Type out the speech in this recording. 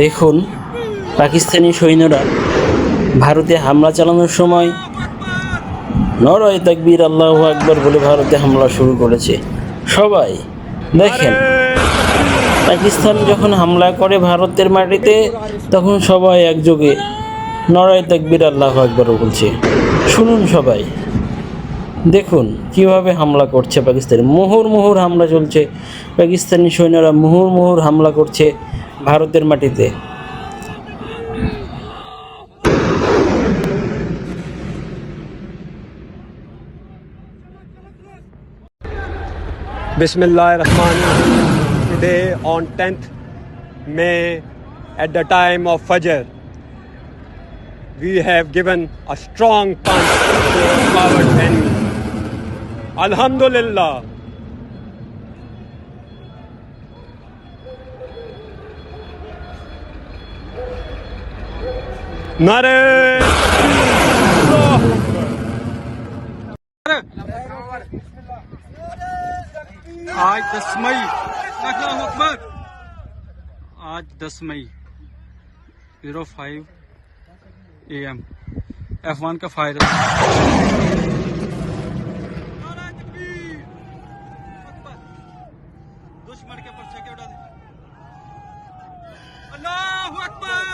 দেখুন, পাকিস্তানি সৈন্যরা ভারতে হামলা চালানোর সময় নারায়ে তাকবীর আল্লাহু আকবার বলে ভারতে হামলা শুরু করেছে। সবাই দেখেন, পাকিস্তান যখন হামলা করে ভারতের মাটিতে, তখন সবাই একযোগে নারায়ে তাকবীর আল্লাহু আকবার বলছে। শুনুন সবাই, দেখুন কিভাবে হামলা করছে পাকিস্তান। মুহুর্মুহুর হামলা চলছে, পাকিস্তানি সৈন্যরা মুহুর্মুহুর হামলা করছে ভারতের মাটিতে। Bismillahirrahmanirrahim. Today on 10th May at the time of Fajr, we have given a strong punch to our coward enemy. Alhamdulillah. Nare आज 10 मई अल्लाहु अकबर। आज 10 मई 05 AM F1 का फायर। दुश्मन के पर्चे के उड़ा दे। अल्लाहु अकबर।